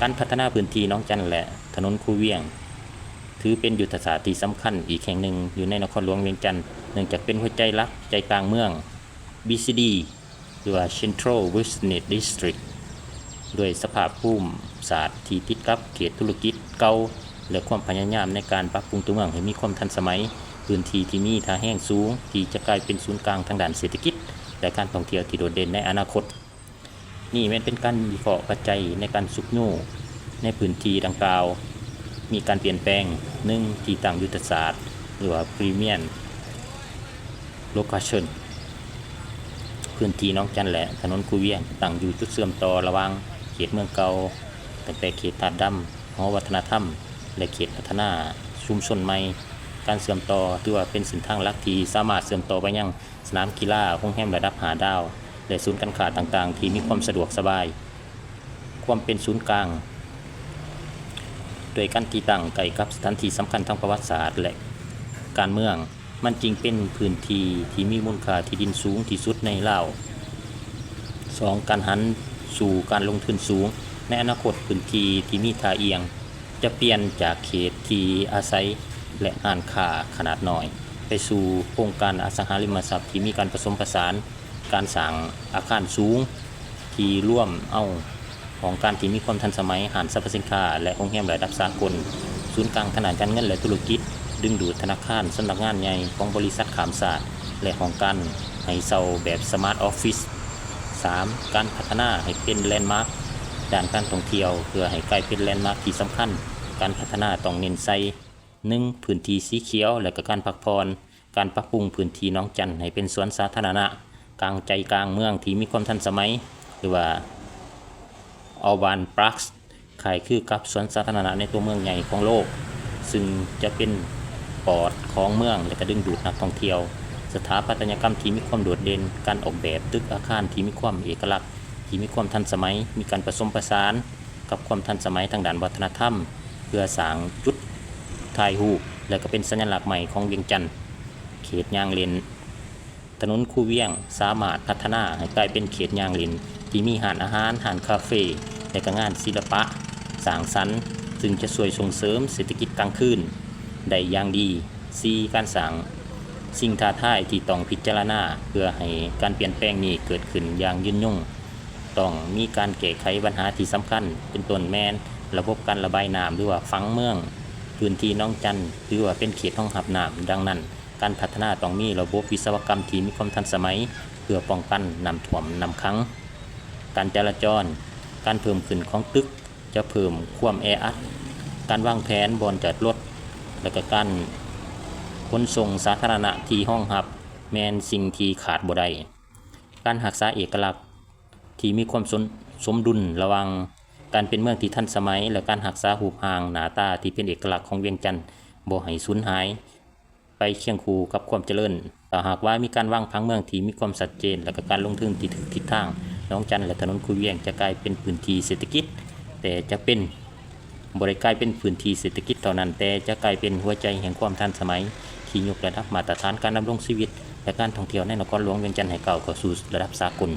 การพัฒนาพื้นที่น้องจันและถนนคูเวียงถือเป็นยุทธศาสตร์ที่สำคัญอีกแห่งหนึ่งอยู่ในนครหลวงเวียงจันทร์เนื่องจากเป็นหัวใจหลักใจกลางเมือง BCD หรือว่า Central Business District ด้วยสภาพภูมิศาสตร์ที่ติดกับเขตธุรกิจเก่าและความพยายามในการปรับปรุงตัวเมืองให้มีความทันสมัยพื้นที่ที่มีท่าแห้งสูงที่จะกลายเป็นศูนย์กลางทางด้านเศรษฐกิจและการท่องเที่ยวที่โดดเด่นในอนาคตนี่มันเป็นการวิเคราะห์ปัจจัยในการสุกโยในพื้นที่ดังกล่าวมีการเปลี่ยนแปลง1ที่ตั้งยุทธศาสตร์หรือว่า Premium Location พื้นที่น้องจันและถนนคูเวียงตั้งอยู่จุดเชื่อมต่อระหว่างเขตเมืองเก่าตั้งแต่เขตถาดดำหอวัฒนธรรมและเขตพัฒนาชุมชนใหม่การเชื่อมต่อถือว่าเป็นเส้นทางหลักที่สามารถเชื่อมต่อไปยังสนามกีฬาโรงแรมระดับ5 ดาวและศูนย์การค้าต่างๆที่มีความสะดวกสบายความเป็นศูนย์กลางโดยการที่ตั้งใกล้กับสถานที่สำคัญทางประวัติศาสตร์และการเมืองมันจึงเป็นพื้นที่ที่มีมูลค่าที่ดินสูงที่สุดในลาว 2. การหันสู่การลงทุนสูงในอนาคตพื้นที่ที่มีท่าเอียงจะเปลี่ยนจากเขตที่อาศัยและอ่านค่าขนาดน้อยไปสู่โครงการอสังหาริมทรัพย์ที่มีการผสมผสานการสร้างอาคารสูงที่ร่วมเอาของการที่มีความทันสมัยห้างสรรพสินค้าและโรงแรมระดับสากลศูนย์กลางทางด้านการเงินและธุรกิจดึงดูดธนาคารสำนักงานใหญ่ของบริษัทข้ามชาติและของการให้เช่าแบบสมาร์ทออฟฟิศ 3. การพัฒนาให้เป็นแลนด์มาร์คด้านการท่องเที่ยวเพื่อให้กลายเป็นแลนด์มาร์คที่สำคัญการพัฒนาต้องเน้นใส่ 1. พื้นที่สีเขียวและก็การพักผ่อนการปรับปรุงพื้นที่น้องจันให้เป็นสวนสาธารณะกลางใจกลางเมืองที่มีความทันสมัยหรือว่าUrban Parks คล้ายคือกับสวนสาธารณะในตัวเมืองใหญ่ของโลกซึ่งจะเป็นปอดของเมืองและก็ดึงดูดนักท่องเที่ยวสถาปัตยกรรมที่มีความโดดเด่นการออกแบบตึกอาคารที่มีความเอกลักษณ์ที่มีความทันสมัยมีการผสมผสานกับความทันสมัยทางด้านวัฒนธรรมเพื่อสร้างจุดถ่ายรูปและก็เป็นสัญลักษณ์ใหม่ของเวียงจันทร์เขตย่างเลนถนนคูเวียงสามารถพัฒนาให้กลายเป็นเขตย่างเลนที่มีร้านอาหารร้านคาเฟ่และก็งานศิลปะสร้างสรรค์ซึ่งจะช่วยส่งเสริมเศรษฐกิจกลางคืนได้อย่างดี 4. การสร้างสิ่งท้าทายที่ต้องพิจารณาเพื่อให้การเปลี่ยนแปลงนี้เกิดขึ้นอย่างยืนยงต้องมีการแก้ไขปัญหาที่สำคัญเป็นต้นแม่นระบบการระบายน้ำหรือว่าฝังเมืองพื้นที่น้องจันหรือว่าเป็นเขตห้องหับน้ำดังนั้นการพัฒนาต้องมีระบบวิศวกรรมที่มีความทันสมัยเพื่อป้องกันน้ำท่วมน้ำขังการจราจรการเพิ่มขึ้นของตึกจะเพิ่มความแออัดการวางแผนบอนจอดรถและก็การขนส่งสาธารณะที่ห้องหับแมนสิ่งที่ขาดบ่ได้การรักษาเอกลักษณ์ที่มีความสมดุลระหว่างการเป็นเมืองที่ทันสมัยและการรักษารูปร่างหน้าตาที่เป็นเอกลักษณ์ของเวียงจันทร์บ่ให้สูญหายไปเคียงคู่กับความเจริญแต่หากว่ามีการวางผังเมืองที่มีความชัดเจนและก็การลงทุนที่ถูกทิศทางน้องจันและถนนคูเวียงจะกลายเป็นพื้นที่เศรษฐกิจแต่จะเป็นบริกลายเป็นพื้นที่เศรษฐกิจเท่านั้นแต่จะกลายเป็นหัวใจแห่งความทันสมัยที่ยกระดับมาตรฐานการดำรงชีวิตและการท่องเที่ยวในนครหลวงเวียงจันทร์ให้ก้าวเข้าสู่ระดับสากล